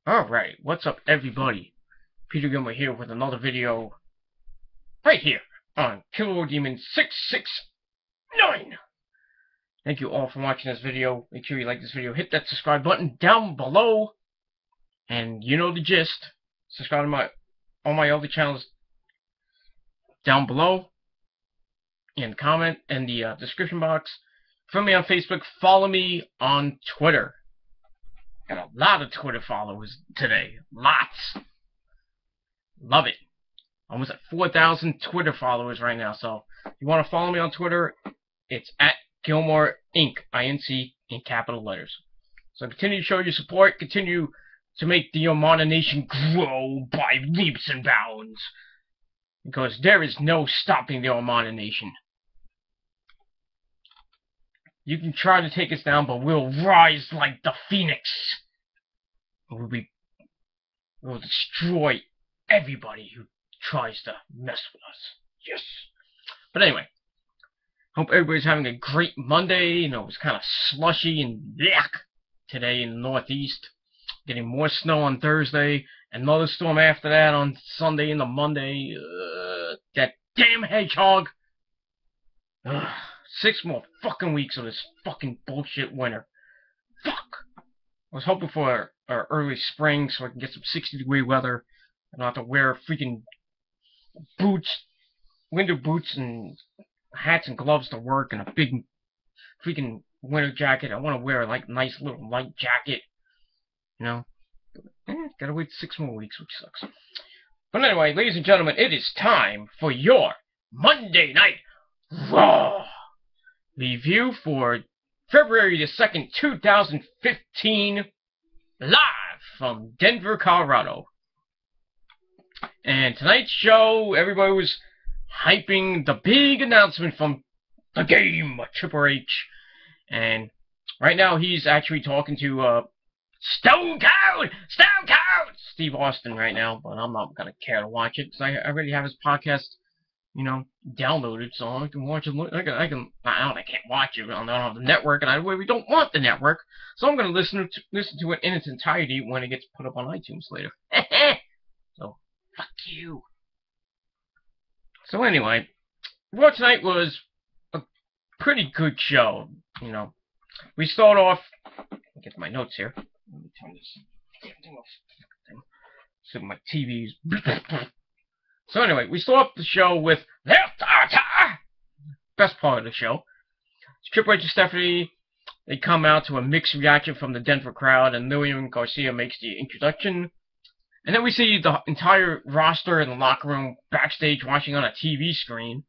Alright, what's up everybody? Peter Gilmer here with another video right here on Killer Demon 669. Thank you all for watching this video. Make sure you like this video, hit that subscribe button down below, and you know the gist. Subscribe to all my other channels down below in the comment and the description box. Follow me on Facebook, follow me on Twitter. Got a lot of Twitter followers today. Lots. Love it. Almost at 4,000 Twitter followers right now. So if you want to follow me on Twitter, it's at Gilmore Inc. INC in capital letters. So continue to show your support. Continue to make the Omana Nation grow by leaps and bounds. Because there is no stopping the Omana Nation. You can try to take us down, but we'll rise like the phoenix. We'll destroy everybody who tries to mess with us. Yes. But anyway, hope everybody's having a great Monday. You know, it was kind of slushy and yuck today in the Northeast. Getting more snow on Thursday. Another storm after that on Sunday into Monday. That damn hedgehog. Ugh. 6 more fucking weeks of this fucking bullshit winter. Fuck! I was hoping for an early spring so I can get some 60-degree weather and not have to wear freaking boots, winter boots and hats and gloves to work and a big freaking winter jacket. I want to wear a nice little light jacket. You know? Gotta wait 6 more weeks, which sucks. But anyway, ladies and gentlemen, it is time for your Monday Night Raw review for February the 2nd, 2015, live from Denver, Colorado. And tonight's show, everybody was hyping the big announcement from the game, Triple H. And right now he's actually talking to Stone Cold Steve Austin right now, but I'm not gonna care to watch it because I already have his podcast, you know, downloaded, so I can watch it. I can't watch it. I don't have the network, and we don't want the network, so I'm gonna listen to it in its entirety when it gets put up on iTunes later. So fuck you. So anyway, Raw tonight was a pretty good show. You know, we start off. Let me get my notes here. Let me turn this thing off. So my TV's. So anyway, we start off the show with best part of the show. Triple H and Stephanie, they come out to a mixed reaction from the Denver crowd, and Lillian Garcia makes the introduction. And then we see the entire roster in the locker room backstage watching on a TV screen.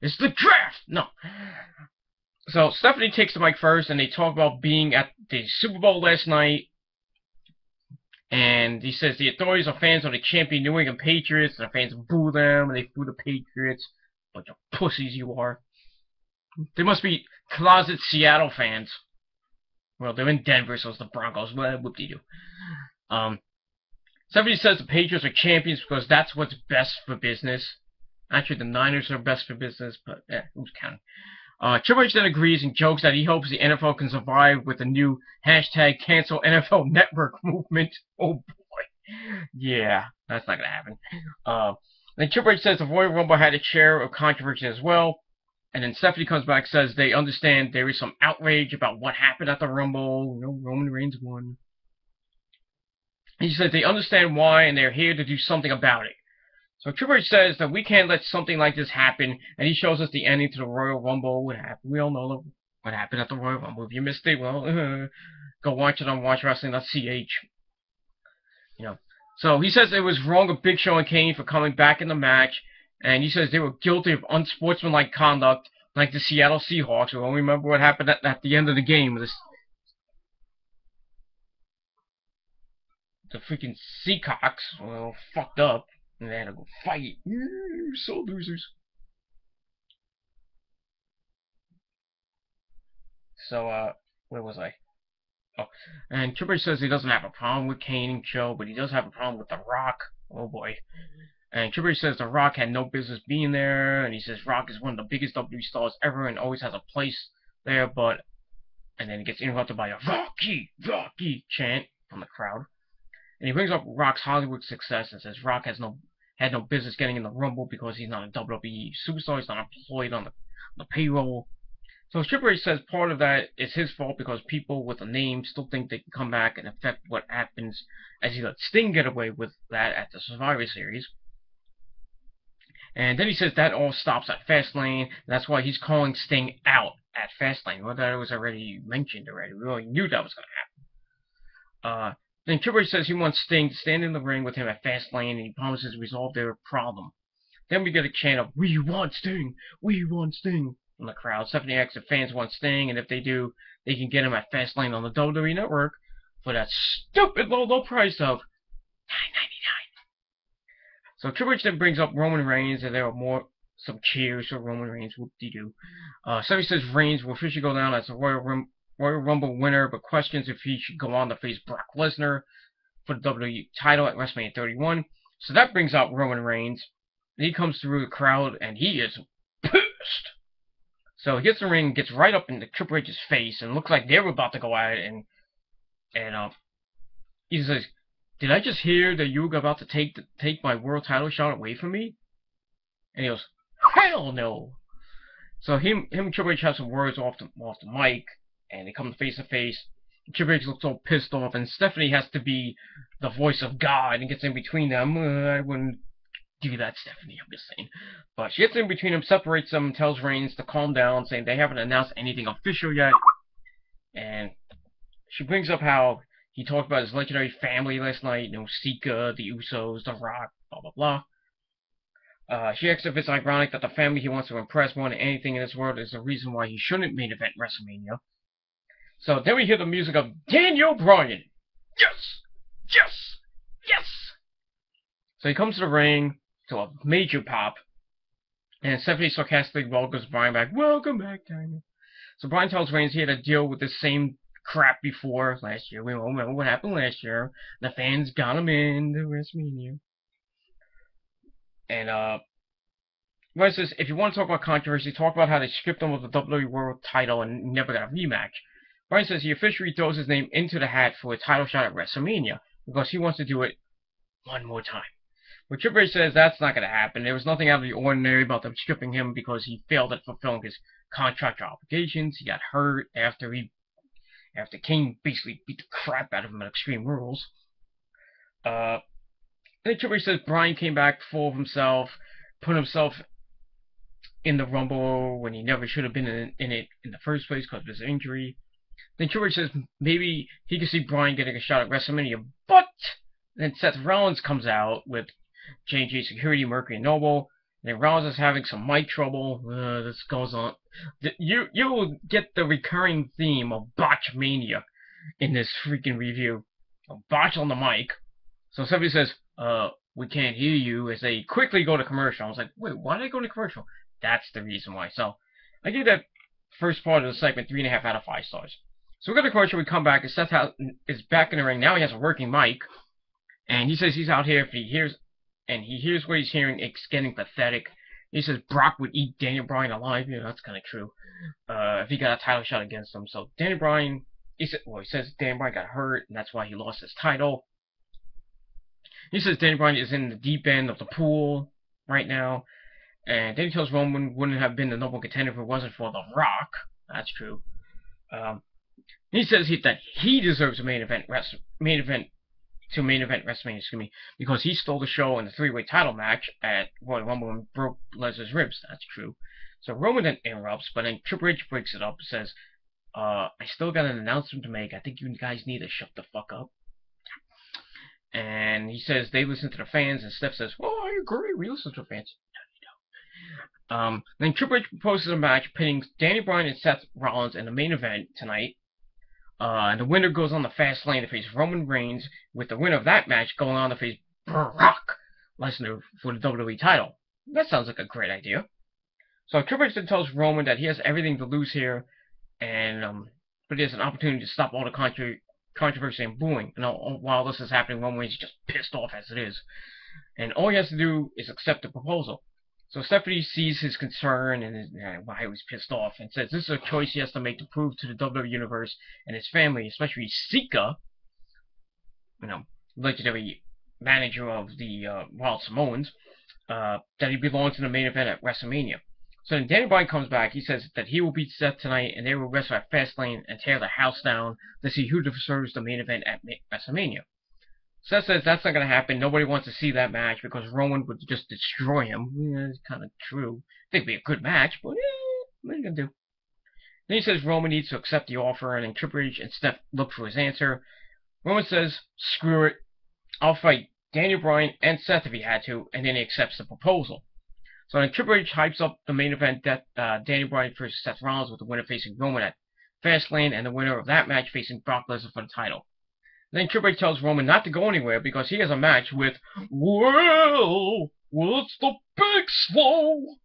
It's the draft! No. So Stephanie takes the mic first, and they talk about being at the Super Bowl last night. And he says the authorities are fans of the champion New England Patriots, and the fans boo them, and they boo the Patriots. Bunch of pussies you are. They must be closet Seattle fans. Well, they're in Denver, so it's the Broncos. Well, whoop-de-doo. Somebody says the Patriots are champions because that's what's best for business. Actually, the Niners are best for business, but who's counting? Triple H then agrees and jokes that he hopes the NFL can survive with the new hashtag cancel NFL Network movement. Oh boy. Yeah, that's not going to happen. Then Triple H says the Royal Rumble had its share of controversy as well. And then Stephanie comes back and says they understand there is some outrage about what happened at the Rumble. You know, Roman Reigns won. He says they understand why and they're here to do something about it. So Triple H says that we can't let something like this happen, and he shows us the ending to the Royal Rumble. What happened? We all know what happened at the Royal Rumble. If you missed it, well, go watch it on WatchWrestling.ch. You know. So he says it was wrong of Big Show and Kane for coming back in the match, and he says they were guilty of unsportsmanlike conduct, like the Seattle Seahawks. Well, remember what happened at the end of the game. The freaking Seacocks, well, fucked up. And they had to go fight. You're so losers. So, where was I? Oh, and Triple H says he doesn't have a problem with Kane and Joe, but he does have a problem with The Rock. Oh boy. And Triple H says The Rock had no business being there, and he says Rock is one of the biggest WWE stars ever and always has a place there, but... And then he gets interrupted by a Rocky, Rocky chant from the crowd. And he brings up Rock's Hollywood success and says Rock had no business getting in the Rumble because he's not a WWE superstar. He's not employed on the payroll. So Triple H says part of that is his fault because people with a name still think they can come back and affect what happens, as he let Sting get away with that at the Survivor Series. And then he says that all stops at Fastlane. That's why he's calling Sting out at Fastlane. Well, that was already mentioned already. We already knew that was going to happen. Then Triple H says he wants Sting to stand in the ring with him at Fastlane, and he promises to resolve their problem. Then we get a chant of, "We want Sting! We want Sting!" from the crowd. Stephanie asks if fans want Sting, and if they do, they can get him at Fastlane on the WWE Network for that stupid low price of $9.99. So Triple H then brings up Roman Reigns, and there are some cheers for Roman Reigns. Whoop-de-doo. Stephanie says Reigns will officially go down as a Royal Rumble winner, but questions if he should go on to face Brock Lesnar for the WWE title at WrestleMania 31. So that brings out Roman Reigns. He comes through the crowd, and he is pissed. So he gets in the ring, gets right up into Triple H's face, and looks like they were about to go at it, and he says, "Did I just hear that you were about to take my world title shot away from me?" And he goes, "Hell no!" So him and Triple H have some words off the mic, and they come face to face. Triple H looks all pissed off, and Stephanie has to be the voice of God and gets in between them. I wouldn't do that, Stephanie, I'm just saying. But she gets in between them, separates them, and tells Reigns to calm down, saying they haven't announced anything official yet. And she brings up how he talked about his legendary family last night, Sika, the Usos, The Rock, blah, blah, blah. She asks if it's ironic that the family he wants to impress more than anything in this world is the reason why he shouldn't main event WrestleMania. So then we hear the music of Daniel Bryan. Yes! Yes! Yes! So he comes to the ring to a major pop, and Stephanie sarcastically welcomes Bryan back. "Welcome back, Daniel." So Bryan tells Reigns he had to deal with this same crap before last year. We all remember what happened last year. The fans got him in the WrestleMania. And Bryan says, if you want to talk about controversy, talk about how they stripped him of the WWE World title and never got a rematch. Bryan says he officially throws his name into the hat for a title shot at WrestleMania because he wants to do it one more time. But Triple H says that's not going to happen. There was nothing out of the ordinary about them stripping him because he failed at fulfilling his contract obligations. He got hurt after King basically beat the crap out of him at Extreme Rules. Then Triple H says Bryan came back full of himself, put himself in the Rumble when he never should have been in it in the first place because of his injury. Then Triple H says maybe he could see Bryan getting a shot at WrestleMania, but then Seth Rollins comes out with J&J Security, Mercury and Noble, and then Rollins is having some mic trouble. This goes on. You will get the recurring theme of Botch Mania in this freaking review. A botch on the mic. So somebody says, we can't hear you, as they quickly go to commercial. I was like, wait, why did they go to commercial? That's the reason why. So I give that first part of the segment 3.5 out of 5 stars. So we go to commercial, we come back, and Seth is back in the ring. Now he has a working mic, and he says he's out here if he hears what he's hearing. It's getting pathetic. He says Brock would eat Daniel Bryan alive. Yeah, that's kind of true. If he got a title shot against him. So Daniel Bryan, he says Daniel Bryan got hurt, and that's why he lost his title. He says Daniel Bryan is in the deep end of the pool right now. And then he tells Roman wouldn't have been the number one contender if it wasn't for The Rock. That's true. He says that he deserves a main event WrestleMania, because he stole the show in the 3-way title match at Royal Rumble and broke Lesnar's ribs. That's true. So Roman then interrupts, but then Triple H breaks it up and says, I still got an announcement to make. I think you guys need to shut the fuck up. And he says they listen to the fans, and Steph says, well, I agree, we listen to the fans. No, you don't. Then Triple H proposes a match pitting Daniel Bryan and Seth Rollins in the main event tonight. And the winner goes on the fast lane to face Roman Reigns, with the winner of that match going on to face Brock Lesnar for the WWE title. That sounds like a great idea. So Triple H then tells Roman that he has everything to lose here, and but he has an opportunity to stop all the controversy and booing. And while this is happening, Roman Reigns is just pissed off as it is. And all he has to do is accept the proposal. So Stephanie sees his concern and why he was pissed off, and says this is a choice he has to make to prove to the WWE Universe and his family, especially Sika, legendary manager of the Wild Samoans, that he belongs in the main event at WrestleMania. So then Daniel Bryan comes back. He says that he will beat Seth tonight, and they will wrestle at Fastlane and tear the house down to see who deserves the main event at WrestleMania. Seth says that's not going to happen. Nobody wants to see that match because Roman would just destroy him. Yeah, it's kind of true. I think it'd be a good match, but what are you going to do? Then he says Roman needs to accept the offer, and then Triple H and Steph look for his answer. Roman says, screw it. I'll fight Daniel Bryan and Seth if he had to, and then he accepts the proposal. So then Triple H hypes up the main event that Daniel Bryan versus Seth Rollins, with the winner facing Roman at Fastlane, and the winner of that match facing Brock Lesnar for the title. Then Triple H tells Roman not to go anywhere because he has a match with, well, it's the Big Swole.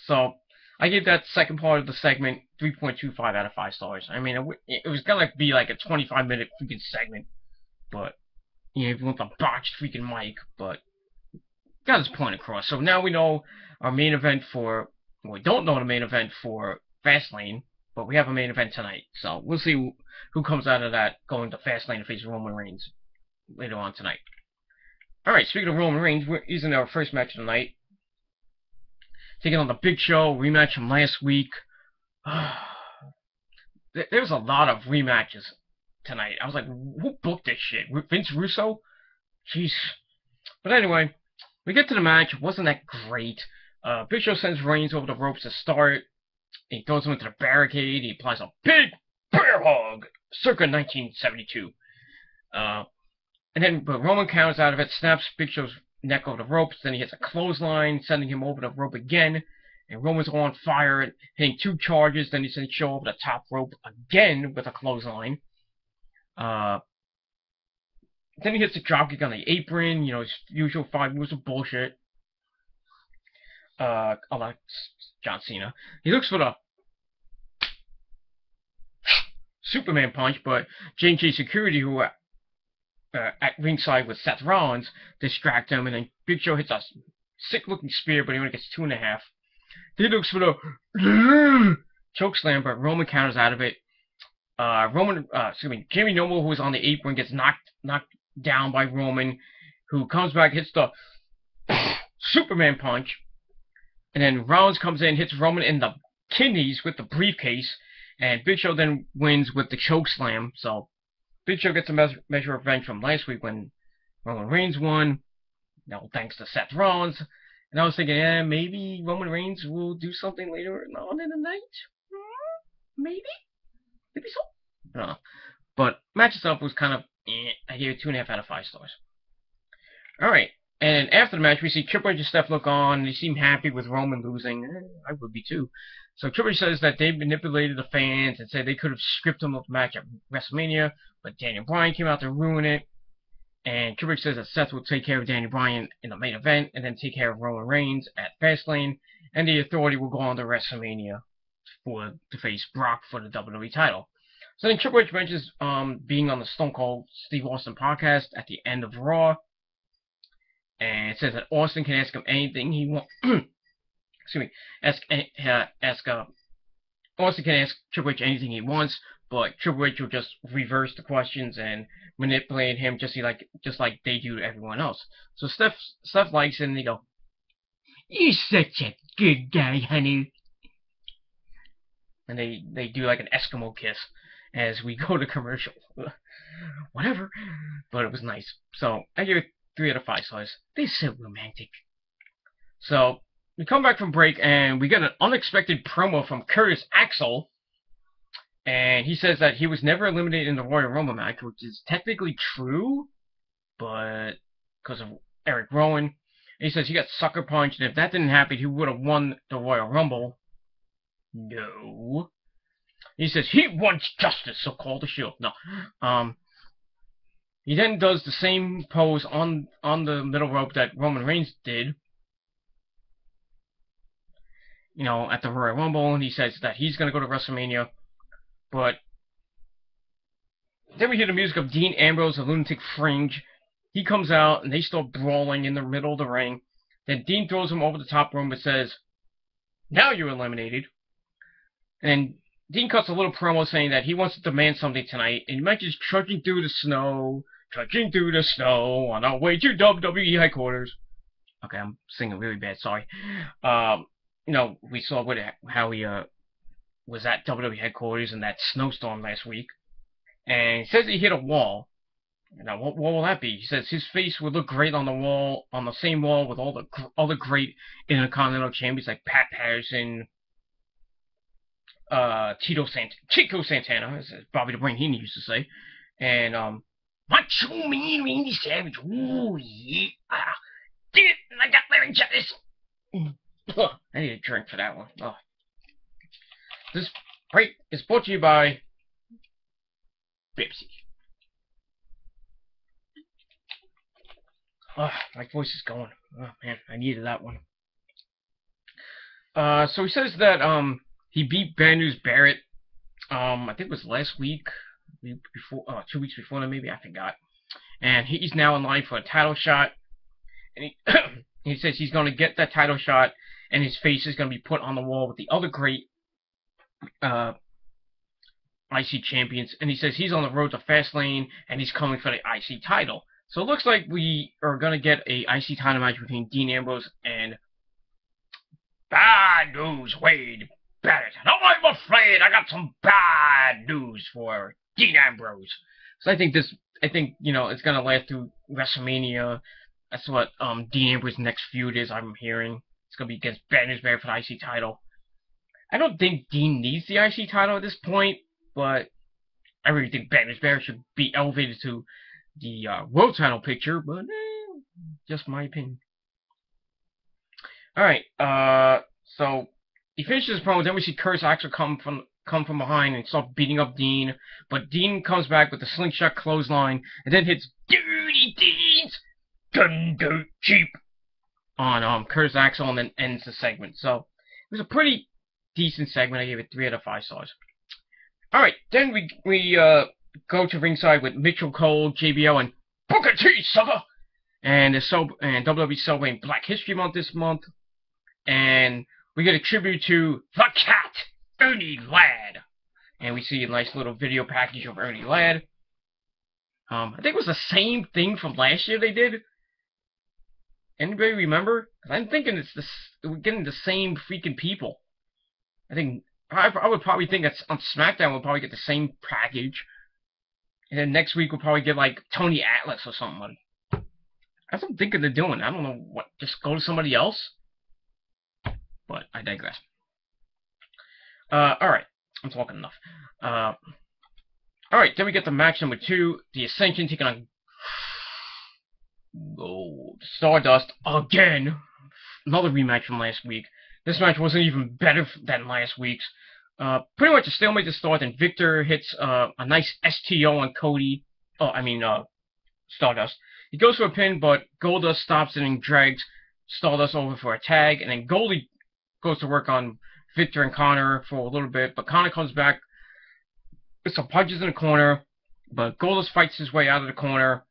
So I gave that second part of the segment 3.25 out of 5 stars. I mean, it was gonna be like a 25-minute freaking segment, but you know, if you want the botched freaking mic, but got his point across. So now we know our main event for, well, we don't know the main event for Fastlane, but we have a main event tonight. So we'll see who comes out of that going to Fastlane to face Roman Reigns later on tonight. Alright, speaking of Roman Reigns, he's in our first match of the night. Taking on the Big Show, rematch from last week. There was a lot of rematches tonight. I was like, who booked this shit? Vince Russo? Jeez. But anyway, we get to the match. It wasn't that great. Big Show sends Reigns over the ropes to start. He throws him into the barricade. He applies a big bear hug, circa 1972. But Roman counters out of it, snaps Big Show's neck over the ropes. Then he hits a clothesline, sending him over the rope again. And Roman's on fire, hitting 2 charges. Then he sends Show over the top rope again with a clothesline. Then he hits the dropkick on the apron. You know, his usual 5 moves of bullshit. Like John Cena. He looks for the Superman punch, but J&J Security, who are at ringside with Seth Rollins, distract him, and then Big Show hits a sick-looking spear, but he only gets 2.5. He looks for the chokeslam, but Roman counters out of it. Jimmy Noble, who is on the apron, gets knocked down by Roman, who comes back, hits the Superman punch, and then Rollins comes in, hits Roman in the kidneys with the briefcase, and Big Show then wins with the chokeslam. So Big Show gets a measure of revenge from last week when Roman Reigns won. Now thanks to Seth Rollins. And I was thinking, maybe Roman Reigns will do something later on in the night? Maybe? Maybe so? I don't know. But match itself was kind of, I gave it 2.5 out of 5 stars. Alright. And after the match, we see Triple H and Steph look on. They seem happy with Roman losing. I would be too. So Triple H says that they manipulated the fans and said they could have scripted him up the match at WrestleMania, but Daniel Bryan came out to ruin it. And Triple H says that Seth will take care of Daniel Bryan in the main event and then take care of Roman Reigns at Fastlane. And the Authority will go on to WrestleMania to face Brock for the WWE title. So then Triple H mentions being on the Stone Cold Steve Austin podcast at the end of Raw. And it says that Austin can ask him anything he wants. Excuse me. Austin can ask Triple H anything he wants, but Triple H will just reverse the questions and manipulate him just like they do to everyone else. So Steph likes it, and they go, "You're such a good guy, honey." And they do like an Eskimo kiss as we go to commercial. Whatever. But it was nice. So I give it 3 out of 5 stars. They're so romantic. So we come back from break and we get an unexpected promo from Curtis Axel. And he says that he was never eliminated in the Royal Rumble match, which is technically true, but because of Eric Rowan. And he says he got sucker punched, and if that didn't happen, he would have won the Royal Rumble. No. He says he wants justice, so call the Shield. No. He then does the same pose on the middle rope that Roman Reigns did, you know, at the Royal Rumble, and he says that he's going to go to WrestleMania. But then we hear the music of Dean Ambrose, the Lunatic Fringe. He comes out, and they start brawling in the middle of the ring. Then Dean throws him over the top rope and says, "Now you're eliminated." And Dean cuts a little promo saying that he wants to demand something tonight, and he mentions trudging through the snow, trudging through the snow on our way to WWE headquarters. Okay, I'm singing really bad, sorry. You know, we saw how he was at WWE headquarters in that snowstorm last week, and he says he hit a wall. Now, what will that be? He says his face would look great on the wall, on the same wall with all the other great Intercontinental champions like Pat Patterson, Chico Santana, as Bobby the Brain Heenan used to say, and Macho Man Randy Savage. Ooh yeah, did I got laryngitis. I need a drink for that one. Oh. This break is brought to you by Pepsi. Oh, my voice is going. Oh man, I needed that one. So he says that he beat Bad News Barrett. I think it was last week, before, 2 weeks before that maybe, I forgot. And he's now in line for a title shot. And he he says he's going to get that title shot, and his face is going to be put on the wall with the other great IC champions. And he says he's on the road to Fastlane, and he's coming for the IC title. So it looks like we are going to get a IC title match between Dean Ambrose and Bad News Wade Barrett. No, I'm afraid I got some bad news for Dean Ambrose. So I think you know, it's going to last through WrestleMania. That's what Dean Ambrose's next feud is, I'm hearing. It's going to be against Bad News Barrett for the IC title. I don't think Dean needs the IC title at this point, but I really think Bad News Barrett should be elevated to the world title picture, but just my opinion. Alright, so he finishes his promo, then we see Curtis Axel come from behind and start beating up Dean, but Dean comes back with the slingshot clothesline, and then hits Dirty Deeds Gun Dirt Cheap on Curtis Axel, and then ends the segment. So it was a pretty decent segment. I gave it 3 out of 5 stars. Alright, then we go to ringside with Mitchell Cole, JBL, and Booker T, sucker! And WWE celebrating Black History Month this month. And we get a tribute to the Cat, Ernie Ladd. And we see a nice little video package of Ernie Ladd. I think it was the same thing from last year they did. Anybody remember? I'm thinking we're getting the same freaking people. I think I would probably think that on SmackDown we'll probably get the same package. And then next week we'll probably get like Tony Atlas or something. That's what I'm thinking they're doing. I don't know what. Just go to somebody else. But I digress. Alright. I'm talking enough. Alright, then we get the match number 2. The Ascension taking on Stardust again. Another rematch from last week. This match wasn't even better than last week's. Pretty much a stalemate to start, and Victor hits a nice STO on Cody. Stardust. He goes for a pin, but Goldust stops it and drags Stardust over for a tag, and then Goldie goes to work on Victor and Connor for a little bit, but Connor comes back with some punches in the corner, but Goldust fights his way out of the corner.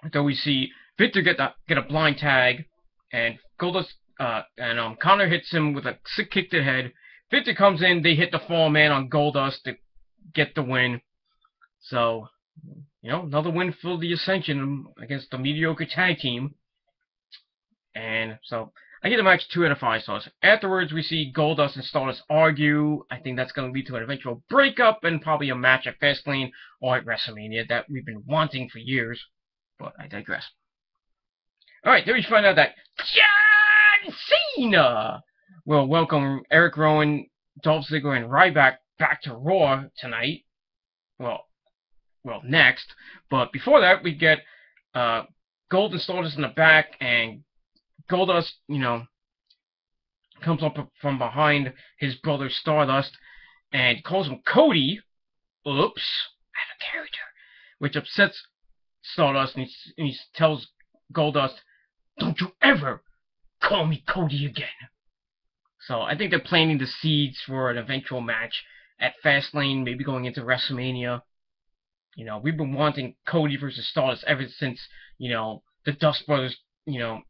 Until we see Victor get a blind tag, and Goldust Connor hits him with a sick kick to the head. Victor comes in, they hit the fall man on Goldust to get the win. So, you know, another win for the Ascension against the mediocre tag team. And so, I give the match 2 out of 5 stars. Afterwards, we see Goldust and Stardust argue. I think that's going to lead to an eventual breakup and probably a match at Fastlane or at WrestleMania that we've been wanting for years. But I digress. Alright, then we find out that John Cena will welcome Eric Rowan, Dolph Ziggler, and Ryback back to Raw tonight. Well, next. But before that, we get Gold and Stardust in the back, and Goldust, you know, comes up from behind his brother Stardust and calls him Cody. Oops, out of character. Which upsets Stardust, and he tells Goldust, "Don't you ever call me Cody again." So I think they're planting the seeds for an eventual match at Fastlane, maybe going into WrestleMania. You know, we've been wanting Cody versus Stardust ever since, you know, the Dust Brothers, you know,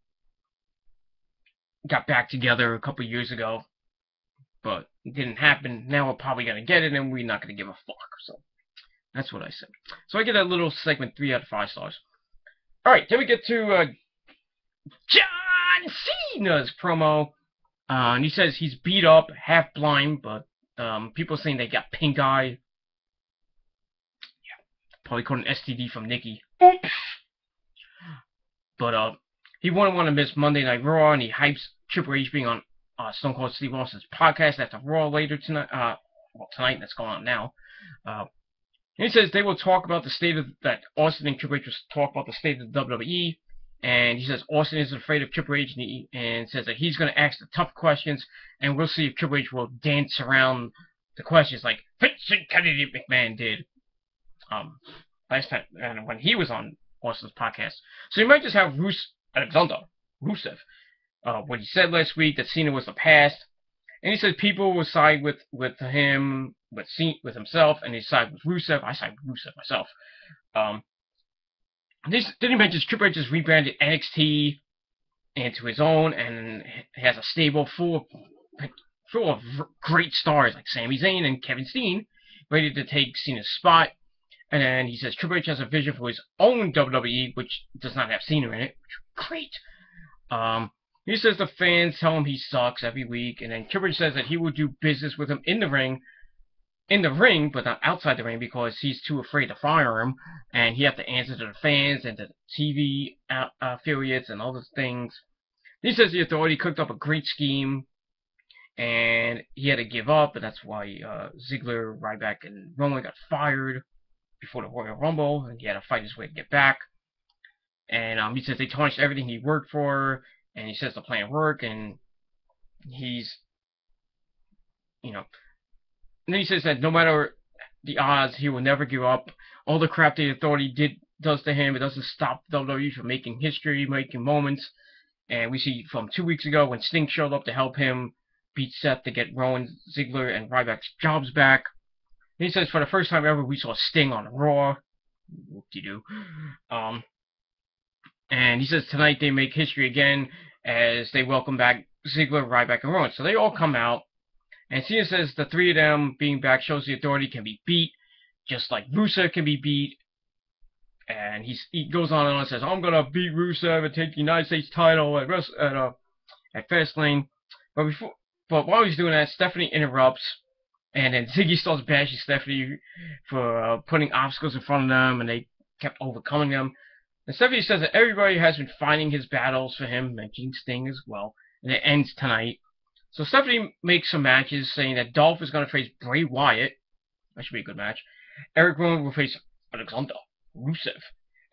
got back together a couple years ago. But it didn't happen. Now we're probably going to get it, and we're not going to give a fuck. So That's what I said. So I get that little segment 3 out of 5 stars. Alright, then we get to John Cena's promo. And he says he's beat up, half blind, but people saying they got pink eye. Yeah, probably caught an STD from Nikki. Oops. But he wouldn't want to miss Monday Night Raw, and he hypes Triple H being on Stone Cold Steve Austin's podcast after Raw later tonight. Well, tonight, that's going on now. And he says they will talk about the state of that Austin and Triple H will talk about the state of the WWE. And he says Austin isn't afraid of Triple H, and says that he's going to ask the tough questions, and we'll see if Triple H will dance around the questions like Vince and Kennedy McMahon did last time when he was on Austin's podcast. So you might just have Rusev, what he said last week that Cena was the past, and he said people will side with him, with himself, and they side with Rusev. I side with Rusev myself. Then he mentions Triple H has rebranded NXT into his own, and he has a stable full of great stars like Sami Zayn and Kevin Steen ready to take Cena's spot. And then he says Triple H has a vision for his own WWE, which does not have Cena in it. Great. He says the fans tell him he sucks every week, and then Triple H says that he will do business with him in the ring, but not outside the ring because he's too afraid to fire him, and he has to answer to the fans and the TV affiliates and all those things. He says the Authority cooked up a great scheme, and he had to give up, and that's why Ziggler, Ryback, and Rollins got fired before the Royal Rumble, and he had to fight his way to get back. And he says they tarnished everything he worked for, and he says the plan worked, and he's, and then he says that no matter the odds, he will never give up. All the crap the Authority does to him, it doesn't stop WWE from making history, making moments. And we see from 2 weeks ago when Sting showed up to help him beat Seth to get Rowan, Ziggler, and Ryback's jobs back. And he says for the first time ever we saw Sting on Raw. Whoop-de-doo. And he says tonight they make history again as they welcome back Ziggler, Ryback, and Rowan. So they all come out. And Cena says the three of them being back shows the Authority can be beat, just like Rusev can be beat. And he goes on and says, I'm going to beat Rusev and take the United States title at Fastlane. But while he's doing that, Stephanie interrupts. And then Ziggy starts bashing Stephanie for putting obstacles in front of them, and they kept overcoming them. And Stephanie says that everybody has been fighting his battles for him, mentioning Sting as well. And it ends tonight. So Stephanie makes some matches, saying that Dolph is going to face Bray Wyatt. That should be a good match. Eric Rowan will face Alexander Rusev.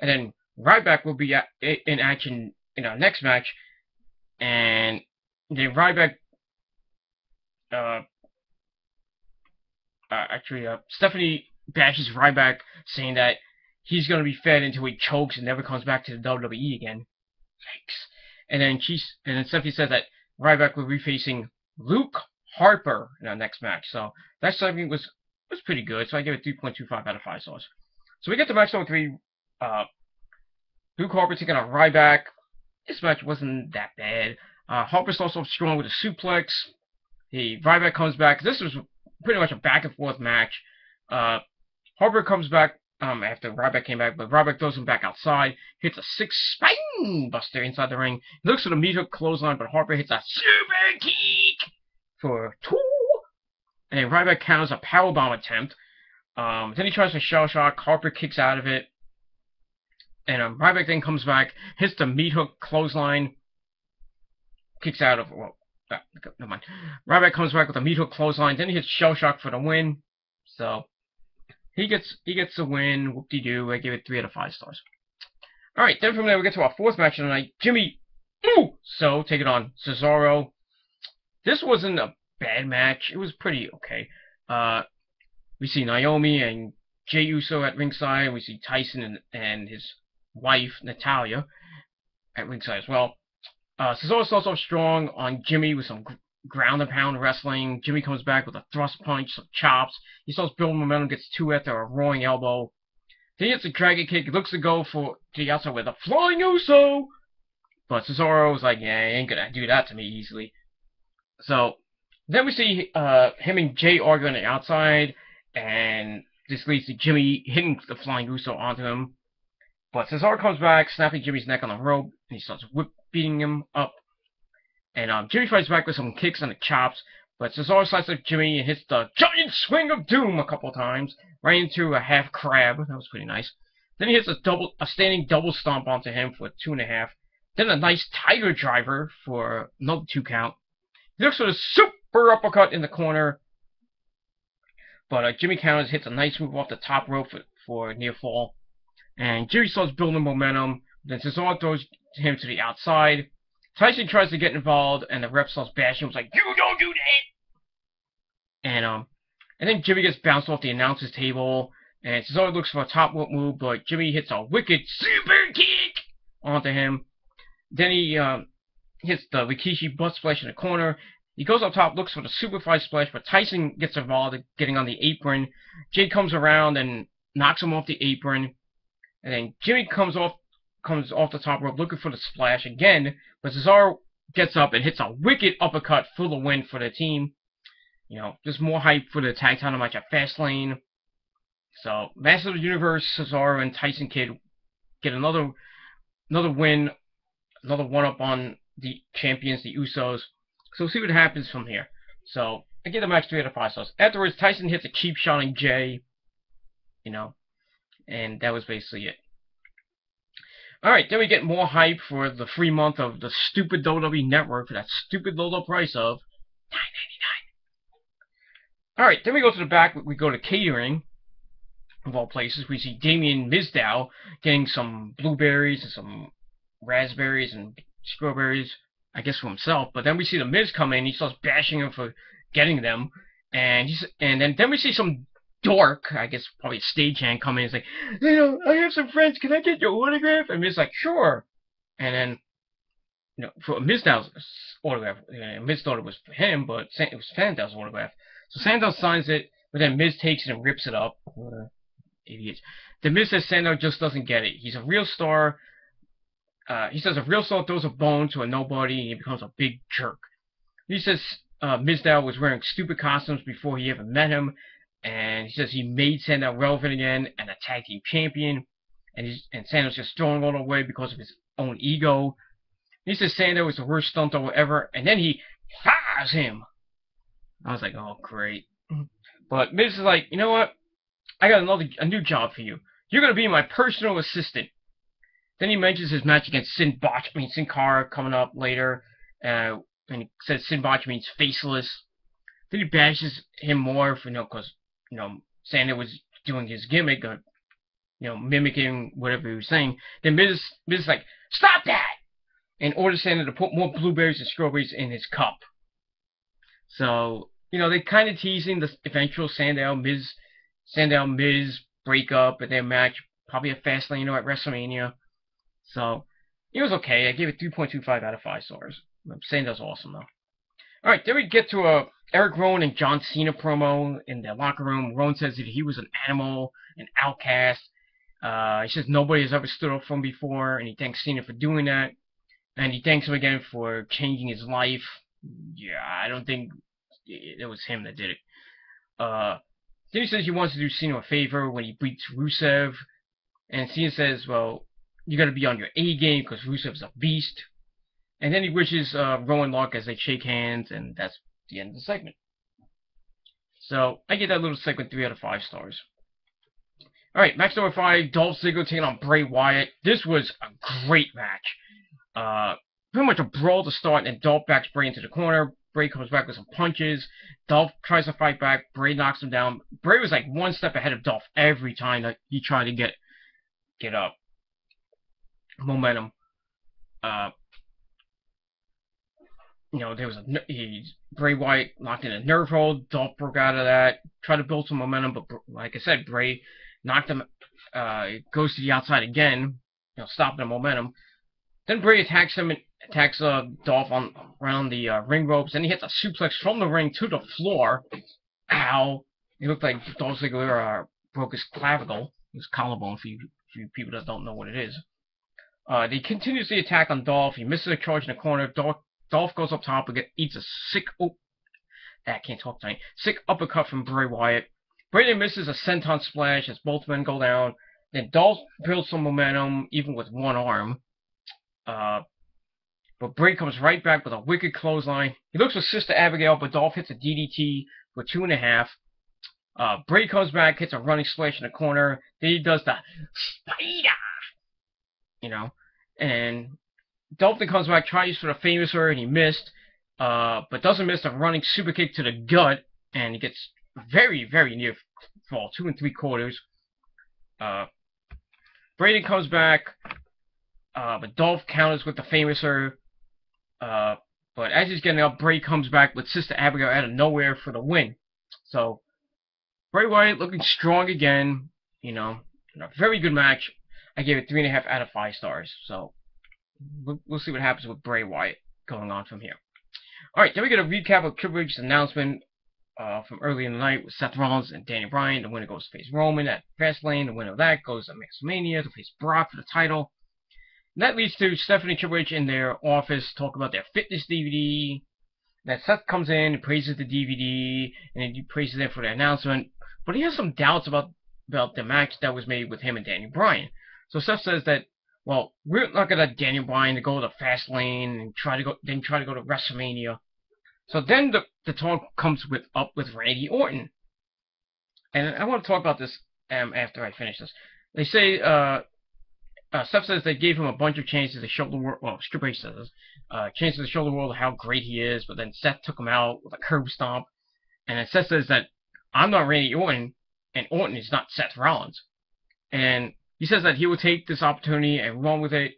And then Ryback will be in action in our next match. And then Ryback... Stephanie bashes Ryback, saying that he's going to be fed until he chokes and never comes back to the WWE again. Yikes. And then Stephanie says that Ryback will be facing Luke Harper in our next match. So that segment was pretty good. So I give it 3.25 out of 5 stars. So we get to match number 3. Luke Harper taking on Ryback. This match wasn't that bad. Harper starts off strong with a suplex. Ryback comes back. This was pretty much a back and forth match. Harper comes back after Ryback came back, but Ryback throws him back outside, hits a 6 spine buster inside the ring. He looks for the meat hook clothesline, but Harper hits a super kick for 2. And Ryback counters a powerbomb attempt. Then he tries to shell shock. Harper kicks out of it. And Ryback then comes back, hits the meat hook clothesline, kicks out of, well, never mind. Ryback comes back with a meat hook clothesline, then he hits shell shock for the win. So he gets the win. Whoop-de-doo. I give it 3 out of 5 stars. Alright, then from there we get to our 4th match of the night. Jimmy Uso taking on Cesaro. This wasn't a bad match. It was pretty okay. We see Naomi and Jey Uso at ringside, and we see Tyson and his wife, Natalya, at ringside as well. Cesaro starts off strong on Jimmy with some ground and pound wrestling. Jimmy comes back with a thrust punch, some chops. He starts building momentum, gets 2 after a roaring elbow. Then he hits a dragon kick. He looks to go to the outside with a flying Uso. But Cesaro was like, yeah, he ain't gonna do that to me easily. So then we see him and Jay arguing on the outside, and this leads to Jimmy hitting the Flying Uso onto him. But Cesaro comes back, snapping Jimmy's neck on the rope, and he starts beating him up. And Jimmy fights back with some kicks and the chops, but Cesaro slices up Jimmy and hits the giant swing of doom a couple times, right into a half crab. That was pretty nice. Then he hits a standing double stomp onto him for 2.5. Then a nice tiger driver for another 2 count. He looks for the super uppercut in the corner, but Jimmy counters, hits a nice move off the top rope for near fall. And Jimmy starts building momentum. Then Cesaro throws him to the outside. Tyson tries to get involved, and the ref starts bashing him. He's like, "You don't do that!" And then Jimmy gets bounced off the announcer's table, and Cesaro looks for a top rope move, but Jimmy hits a wicked super kick onto him. Then he hits the Rikishi butt splash in the corner. He goes up top, looks for the superfly splash, but Tyson gets involved, getting on the apron. Jay comes around and knocks him off the apron, and then Jimmy comes off the top rope looking for the splash again, but Cesaro gets up and hits a wicked uppercut for the win for the team. You know, just more hype for the tag title match at Fastlane. So, Master of the Universe, Cesaro and Tyson Kidd get another win, another one-up on the champions, the Usos. So we'll see what happens from here. So, I give the match 3 out of 5 stars. Afterwards, Tyson hits a cheap shot on Jay, you know, and that was basically it. Alright, then we get more hype for the free month of the stupid WWE Network for that stupid low price of $9.99. Alright, then we go to the back, we go to catering, of all places. We see Damien Mizdow getting some blueberries and some raspberries and strawberries, I guess for himself, but then we see the Miz come in, he starts bashing him for getting them, and then we see some dork, I guess probably a stagehand, come in and say, "You know, I have some friends, can I get your autograph?" And Miz's like, "Sure." And then, you know, for Mizdow's autograph, Miz thought it was for him, but it was Sandow's autograph. So Sandow signs it, but then Miz takes it and rips it up. Idiots. Then Miz says Sandow just doesn't get it. He's a real star. He says a real star throws a bone to a nobody and he becomes a big jerk. He says Mizdow was wearing stupid costumes before he ever met him, and he says he made Sandow relevant again and a tag team champion, and Sandow's just throwing all away because of his own ego. He says Sandow is the worst stunt double ever, and then he fires him. I was like, oh great. But Miz is like, you know what? I got a new job for you. You're gonna be my personal assistant. Then he mentions his match against Sin Cara coming up later, and he says Sin Botch means faceless. Then he bashes him more for, because, Sandow was doing his gimmick of, mimicking whatever he was saying. Then Miz is like, "Stop that!" and orders Sandow to put more blueberries and strawberries in his cup. So, they kind of teasing the eventual Sandow-Miz breakup at their match, probably a Fastlane at WrestleMania. So, it was okay. I gave it 3.25 out of 5 stars. Sandow's awesome, though. Alright, then we get to a Eric Rowan and John Cena promo in their locker room. Rowan says that he was an animal, an outcast. He says nobody has ever stood up for him before, and he thanks Cena for doing that. And he thanks him again for changing his life. Yeah, I don't think it was him that did it. Then he says he wants to do Cena a favor when he beats Rusev. And Cena says, well, you gotta be on your A game because Rusev's a beast. And then he wishes Rowan luck as they shake hands, and that's the end of the segment. So, I give that little segment 3 out of 5 stars. Alright, match number 5, Dolph Ziggler taking on Bray Wyatt. This was a great match. Pretty much a brawl to start, and Dolph backs Bray into the corner. Bray comes back with some punches. Dolph tries to fight back. Bray knocks him down. Bray was like one step ahead of Dolph every time that he tried to get up momentum. There was Bray Wyatt knocked in a nerve hold. Dolph broke out of that, tried to build some momentum, but like I said, Bray knocked him. Goes to the outside again, stopping the momentum. Then Bray attacks him and attacks Dolph around the ring ropes. Then he hits a suplex from the ring to the floor. Ow! It looked like Dolph Ziggler broke his clavicle, his collarbone, for you people that don't know what it is. They continuously attack on Dolph. He misses a charge in the corner. Dolph goes up top and eats a sick uppercut from Bray Wyatt. Bray misses a senton splash as both men go down. Then Dolph builds some momentum, even with one arm. But Bray comes right back with a wicked clothesline. He looks for Sister Abigail, but Dolph hits a DDT for 2.5. Bray comes back, hits a running splash in the corner. Then he does the spider, and Dolph then comes back, tries for the famouser, and he missed, but doesn't miss the running super kick to the gut, and he gets very, very near fall, 2 3/4. Brady comes back, but Dolph counters with the famouser. But as he's getting up, Bray comes back with Sister Abigail out of nowhere for the win. So Bray Wyatt looking strong again. A very good match. I gave it 3.5 out of 5 stars. So we'll see what happens with Bray Wyatt going on from here. All right, then we get a recap of Triple H's announcement from early in the night with Seth Rollins and Daniel Bryan. The winner goes to face Roman at Fastlane. The winner of that goes to WrestleMania to face Brock for the title. And that leads to Stephanie and Triple H in their office talk about their fitness DVD. That Seth comes in and praises the DVD and he praises it for the announcement, but he has some doubts about the match that was made with him and Daniel Bryan. So Seth says that, well, we're not gonna Daniel Bryan to go to Fastlane and try to go to WrestleMania. So then the talk comes up with Randy Orton, and I want to talk about this after I finish this. They say Seth says they gave him a bunch of chances to show the world. Well, Triple H says this, chances to show the world how great he is, but then Seth took him out with a curb stomp, and then Seth says that I'm not Randy Orton, and Orton is not Seth Rollins, and he says that he will take this opportunity and run with it,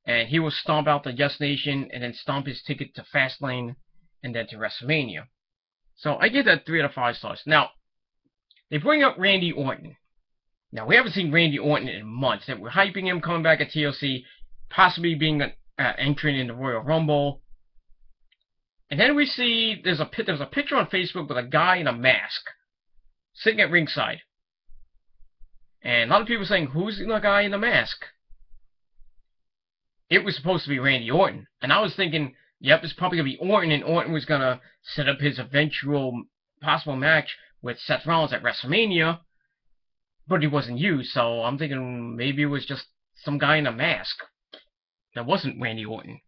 and he will stomp out the Yes Nation and then stomp his ticket to Fastlane and then to WrestleMania. So I give that 3 out of 5 stars. Now, they bring up Randy Orton. Now, we haven't seen Randy Orton in months. We're hyping him coming back at TLC, possibly being an entrant in the Royal Rumble. And then we see there's a picture on Facebook with a guy in a mask sitting at ringside. And a lot of people are saying, who's the guy in the mask? It was supposed to be Randy Orton. And I was thinking, yep, it's probably going to be Orton, and Orton was going to set up his eventual possible match with Seth Rollins at WrestleMania, but he wasn't used, so I'm thinking maybe it was just some guy in a mask that wasn't Randy Orton.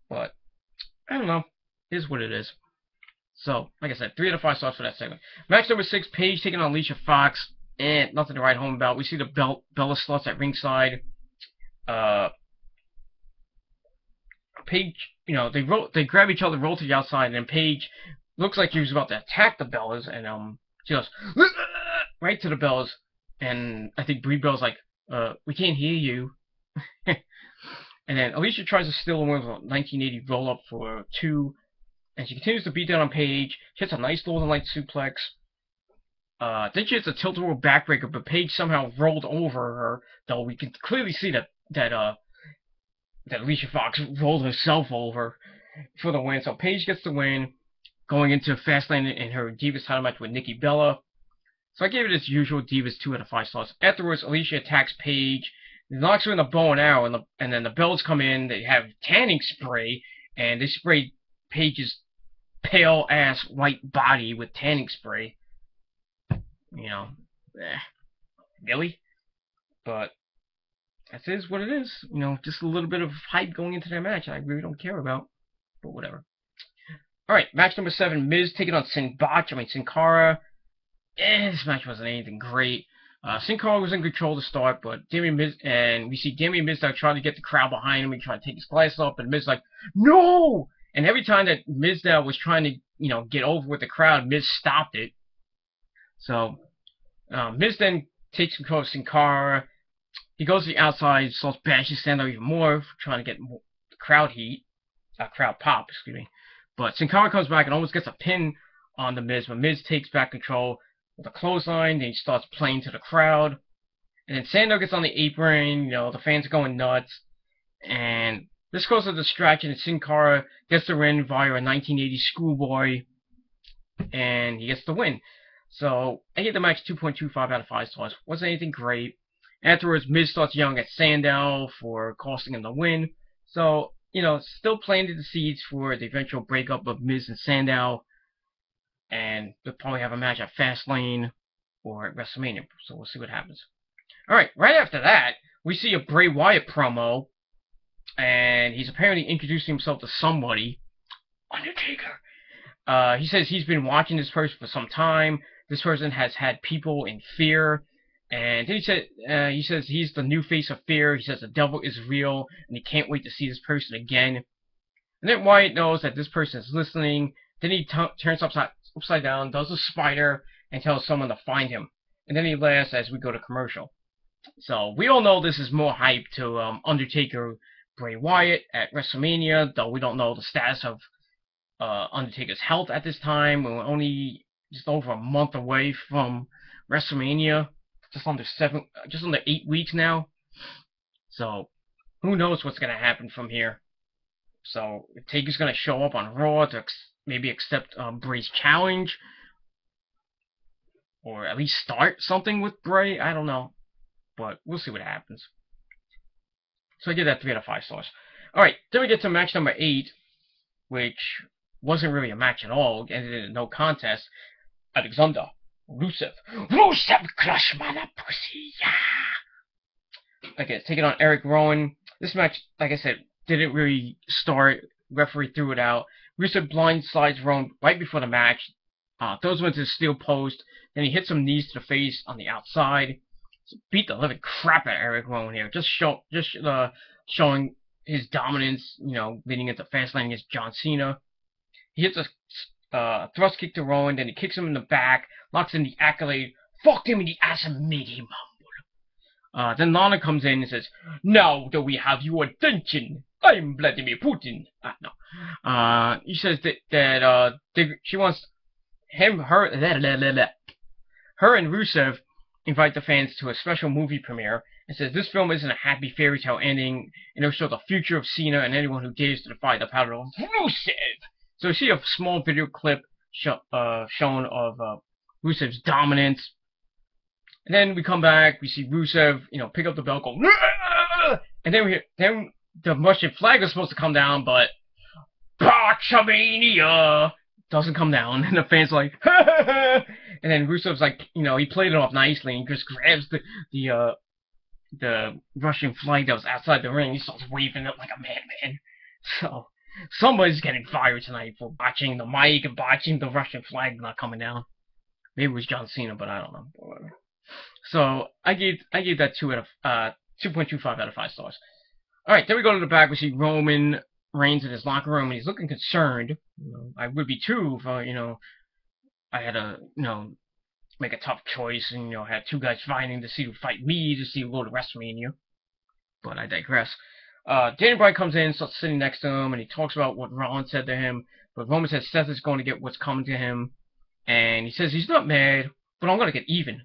But, I don't know. It is what it is. So, like I said, 3 out of 5 stars for that segment. Match number 6, Paige taking on Alicia Fox. Nothing to write home about. We see the Bella sluts at ringside. Paige, they grab each other, roll to the outside, and then Paige looks like she was about to attack the Bellas, and she goes right to the Bellas, and I think Brie Bella's like, we can't hear you. And then Alicia tries to steal a win with a 1980 roll up for 2, and she continues to beat down on Paige. She hits a nice Northern Light suplex. Then she hits a tilt-a-whirl backbreaker, but Paige somehow rolled over her, though we can clearly see that Alicia Fox rolled herself over for the win. So Paige gets the win, going into Fastlane in her Divas title match with Nikki Bella. So I gave it as usual, Divas 2 out of 5 stars. Afterwards, Alicia attacks Paige, knocks her in the bow and arrow, and then the Bellas come in. They have tanning spray, and they spray Paige's pale-ass white body with tanning spray. Really? But that is what it is. Just a little bit of hype going into that match I really don't care about. But whatever. Alright, match number 7, Miz taking on Sin Cara. This match wasn't anything great. Sin Cara was in control to start, but we see Damien Mizdow trying to get the crowd behind him and trying to take his glasses off, and Miz like, no! And every time that Mizdow was trying to, get over with the crowd, Miz stopped it. So, Miz then takes control of Sin Cara. He goes to the outside, starts bashing Sandow even more, trying to get more crowd pop, excuse me. But Sin Cara comes back and almost gets a pin on the Miz, but Miz takes back control with a clothesline, then he starts playing to the crowd. And then Sandow gets on the apron, the fans are going nuts. And this causes a distraction, and Sin Cara gets the win via a 1980 schoolboy, and he gets the win. So, I gave the match 2.25 out of 5 stars. Wasn't anything great. Afterwards, Miz starts yelling at Sandow for costing him the win. So, still planted the seeds for the eventual breakup of Miz and Sandow. and they'll probably have a match at Fastlane or at WrestleMania. So we'll see what happens. Alright, right after that, we see a Bray Wyatt promo, and he's apparently introducing himself to somebody. Undertaker. He says he's been watching this person for some time. This person has had people in fear. And then he says he's the new face of fear. He says the devil is real, and he can't wait to see this person again. And then Wyatt knows that this person is listening. Then he turns upside down, does a spider, and tells someone to find him. And then he laughs as we go to commercial. So we all know this is more hype to Undertaker Bray Wyatt at WrestleMania, though we don't know the status of Undertaker's health at this time. We're only just over a month away from WrestleMania. Just under 8 weeks now. So, who knows what's going to happen from here. So, if Taker's going to show up on Raw to maybe accept Bray's challenge, or at least start something with Bray, I don't know. But, we'll see what happens. So, I give that 3 out of 5 stars. Alright, then we get to match number 8, which wasn't really a match at all. It ended in a no contest. Alexander Rusev crush my pussy, yeah. Okay, taking on Eric Rowan. This match, like I said, didn't really start. Referee threw it out. Rusev blindsides Rowan right before the match. Throws him into the steel post. Then he hits some knees to the face on the outside. So beat the living crap out of Eric Rowan here. Just showing his dominance, you know, leading into Fastlane against John Cena. He hits a thrust kick to Rowan, then he kicks him in the back, locks in the accolade, fucked him in the ass and made him humble. Then Lana comes in and says, now that we have your attention, I'm Vladimir Putin. No. He says that she wants her and Rusev invite the fans to a special movie premiere, and says this film isn't a happy fairy tale ending, and it'll show the future of Cena and anyone who dares to defy the power of Rusev. So we see a small video clip shown of Rusev's dominance. And then we come back, we see Rusev, you know, pick up the belt, go, Nah! And then the Russian flag is supposed to come down, but Botchamania doesn't come down, and the fans like, and then Rusev's like, you know, he played it off nicely and just grabs the Russian flag that was outside the ring. He starts waving it like a madman. So somebody's getting fired tonight for botching the mic and botching the Russian flag not coming down. Maybe it was John Cena, but I don't know. Whatever. So I gave that 2.25 out of 5 stars. Alright, then we go to the back. We see Roman Reigns in his locker room, and he's looking concerned. You know, I would be too if you know, I had to, you know, make a tough choice and, you know, had two guys fighting to see who fight me to see who go to WrestleMania. But I digress. Daniel Bryan comes in, starts sitting next to him, and he talks about what Rollins said to him. But Roman says Seth is going to get what's coming to him. And he says he's not mad, but I'm going to get even.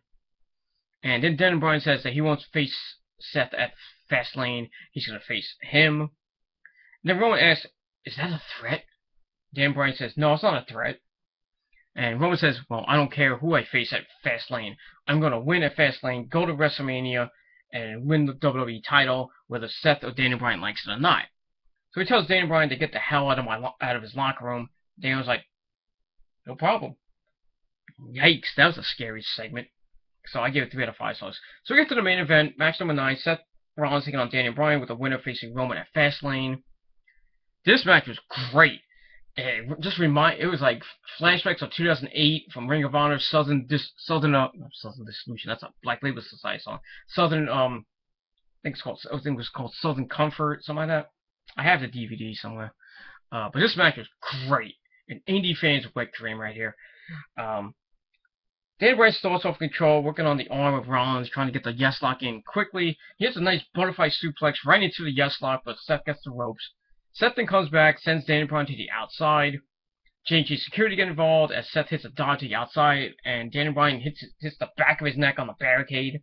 And then Daniel Bryan says that he won't face Seth at Fastlane. He's going to face him. And then Roman asks, is that a threat? Daniel Bryan says, no, it's not a threat. And Roman says, well, I don't care who I face at Fastlane. I'm going to win at Fastlane, go to WrestleMania, and win the WWE title, whether Seth or Daniel Bryan likes it or not. So he tells Daniel Bryan to get the hell out of his locker room. Daniel's like, no problem. Yikes, that was a scary segment. So I give it 3 out of 5 stars. So we get to the main event, match number 9, Seth Rollins taking on Daniel Bryan with the winner facing Roman at Fastlane. This match was great. It was like flashbacks of 2008 from Ring of Honor, Southern Dissolution. That's a Black Label Society song. I think it was called Southern Comfort, something like that. I have the DVD somewhere. But this match was great. An indie fan's wet dream right here. Daniel Bryan starts off control, working on the arm of Rollins, trying to get the yes lock in quickly. He hits a nice butterfly suplex right into the yes lock, but Seth gets the ropes. Seth then comes back, sends Daniel Bryan to the outside. J&J security get involved as Seth hits a dodge to the outside, and Daniel Bryan hits the back of his neck on the barricade.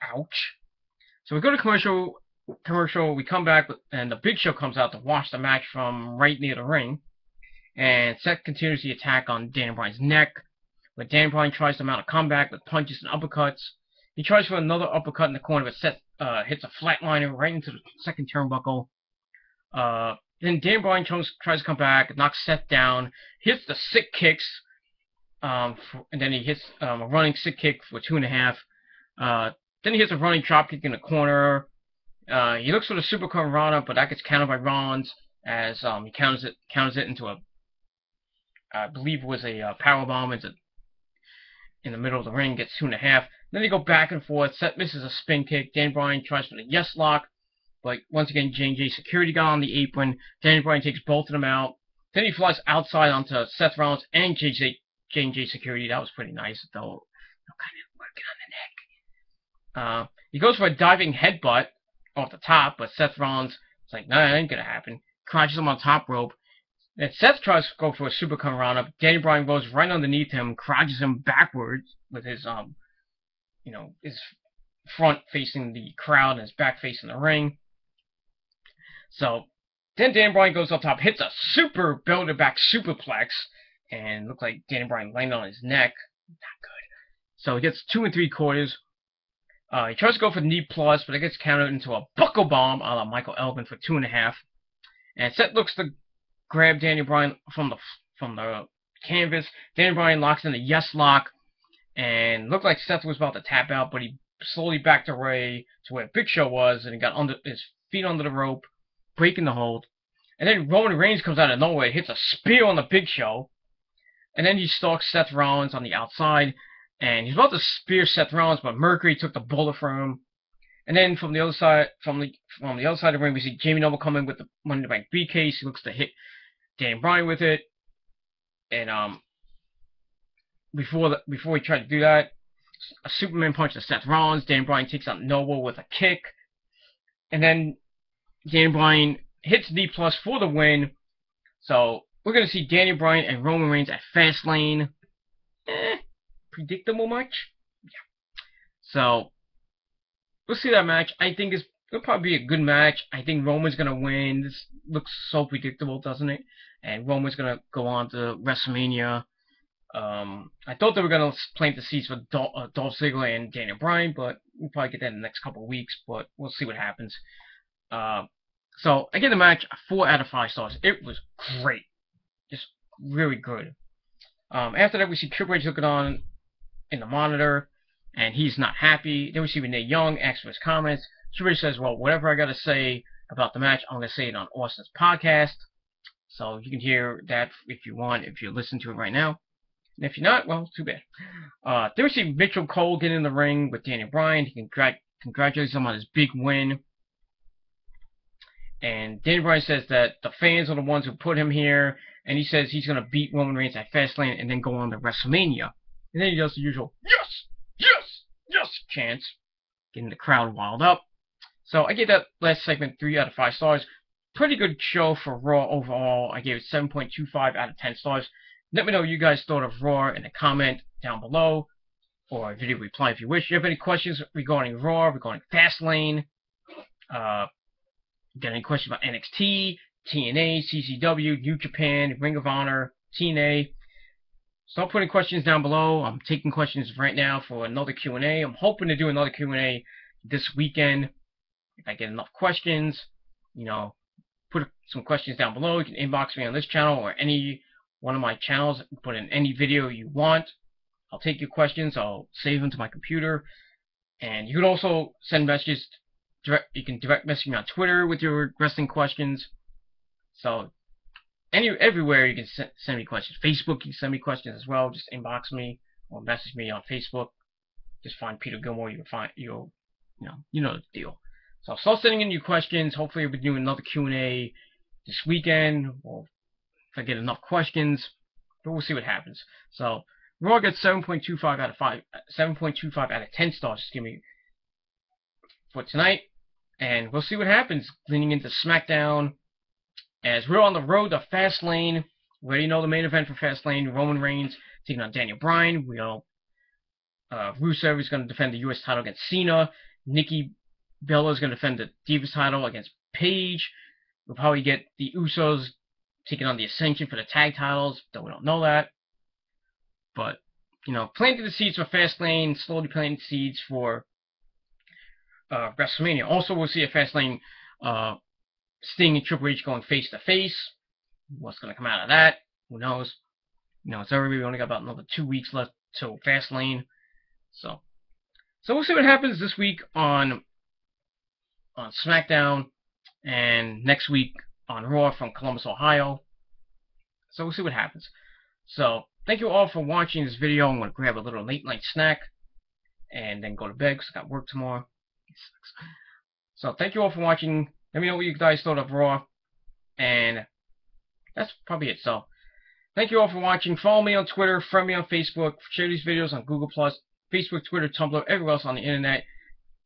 Ouch. So we go to commercial, we come back, and the Big Show comes out to watch the match from right near the ring. And Seth continues the attack on Daniel Bryan's neck, but Daniel Bryan tries to mount a comeback with punches and uppercuts. He tries for another uppercut in the corner, but Seth hits a flatliner right into the second turnbuckle. Then Daniel Bryan tries to come back, knocks Seth down, hits the sick kicks, and then he hits a running sick kick for 2.5. Then he hits a running drop kick in the corner. He looks for the Super Conrada, but that gets countered by Rollins as he counters it into a, I believe it was a power bomb in the middle of the ring, gets 2.5. Then they go back and forth. Seth misses a spin kick. Dan Bryan tries for the yes lock, but once again J&J security got on the apron. Dan Bryan takes both of them out. Then he flies outside onto Seth Rollins and J&J security. That was pretty nice, though. Kind of working on the neck. He goes for a diving headbutt off the top, but Seth Rollins is like, nah, that ain't gonna happen. Crashes him on top rope. Then Seth tries to go for a Super Conrada. Danny Bryan goes right underneath him, crashes him backwards with his his front facing the crowd and his back facing the ring. So then Danny Bryan goes up top, hits a super belted back superplex, and looked like Danny Bryan landed on his neck. Not good. So he gets 2 3/4. He tries to go for the knee plus, but it gets countered into a buckle bomb a la Michael Elgin for 2.5. And Seth looks to grab Danny Bryan from the canvas. Danny Bryan locks in the yes lock, and looked like Seth was about to tap out, but he slowly backed away to where Big Show was, and he got under his feet under the rope, breaking the hold. And then Roman Reigns comes out of nowhere, hits a spear on the Big Show, and then he stalks Seth Rollins on the outside, and he's about to spear Seth Rollins, but Mercury took the bullet from him. And then from the other side, from the other side of the ring, we see Jamie Noble come in with the Money in the Bank briefcase. He looks to hit Dan Bryan with it, and before he tried to do that, a Superman punch to Seth Rollins. Dan Bryan takes out Noble with a kick, and then Dan Bryan hits D plus for the win. So we're gonna see Daniel Bryan and Roman Reigns at Fastlane. Predictable much? Yeah. So we'll see that match. I think it'll probably be a good match. I think Roman's gonna win. This looks so predictable, doesn't it? And Roman's gonna go on to WrestleMania. I thought they were gonna plant the seeds for Dolph Ziggler and Daniel Bryan, but we'll probably get that in the next couple of weeks. But we'll see what happens. So I give the match a 4 out of 5 stars. It was great, just really good. After that, we see Triple H looking on in the monitor, and he's not happy. Then we see Renee Young ask for his comments. Triple H says, well, whatever I got to say about the match, I'm going to say it on Austin's podcast. So you can hear that if you want, if you listen to it right now. And if you're not, well, too bad. Then we see Mitchell Cole get in the ring with Daniel Bryan. He congratulates him on his big win. And Daniel Bryan says that the fans are the ones who put him here, and he says he's going to beat Roman Reigns at Fastlane and then go on to WrestleMania. And then he does the usual, yes, yes, yes chants, getting the crowd wild up. So I gave that last segment 3 out of 5 stars. Pretty good show for Raw overall. I gave it 7.25 out of 10 stars. Let me know what you guys thought of Raw in a comment down below, or a video reply if you wish. If you have any questions regarding Raw, regarding Fastlane, got any questions about NXT, TNA, CCW, New Japan, Ring of Honor, TNA, start putting questions down below. I'm taking questions right now for another Q&A. I'm hoping to do another Q&A this weekend. If I get enough questions, put some questions down below. You can inbox me on this channel or any one of my channels. Put in any video you want. I'll take your questions. I'll save them to my computer. And you can also send messages. You can direct message me on Twitter with your wrestling questions. So everywhere you can send me questions. Facebook, you can send me questions as well. Just inbox me or message me on Facebook. Just find Peter Gilmore. You know the deal. So I'll start sending in your questions. Hopefully I'll be doing another Q&A this weekend, or if I get enough questions. But we'll see what happens. So Raw gets 7.25 out of 5, 7.25 out of 10 stars. Just give me for tonight, and we'll see what happens leading into SmackDown. As we're on the road to Fastlane, we already know the main event for Fastlane: Roman Reigns taking on Daniel Bryan. We all Rusev is going to defend the U.S. title against Cena. Nikki Bella is going to defend the Divas title against Paige. We'll probably get the Usos taking on the Ascension for the tag titles, though we don't know that. But, planting the seeds for Fastlane, slowly planting the seeds for WrestleMania. Also, we'll see at Fastlane Sting and Triple H going face to face. What's going to come out of that? Who knows? You know, it's already, we only got about another 2 weeks left till Fastlane. So we'll see what happens this week on SmackDown, and next week on Raw from Columbus, Ohio. So we'll see what happens. So thank you all for watching this video. I'm going to grab a little late night snack and then go to bed because I got work tomorrow. So thank you all for watching. Let me know what you guys thought of Raw. And that's probably it. So thank you all for watching. Follow me on Twitter. Friend me on Facebook. Share these videos on Google+, Facebook, Twitter, Tumblr, everywhere else on the internet.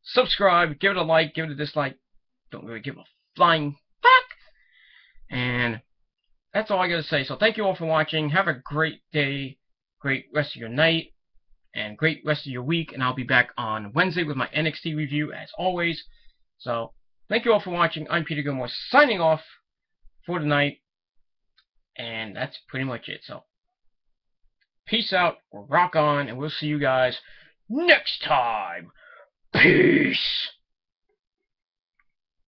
Subscribe. Give it a like. Give it a dislike. Don't really give a flying fuck. And that's all I got to say. So thank you all for watching. Have a great day. Great rest of your night. And great rest of your week. And I'll be back on Wednesday with my NXT review as always. So thank you all for watching. I'm Peter Gilmore signing off for tonight. And that's pretty much it. So peace out. Rock on. And we'll see you guys next time. Peace.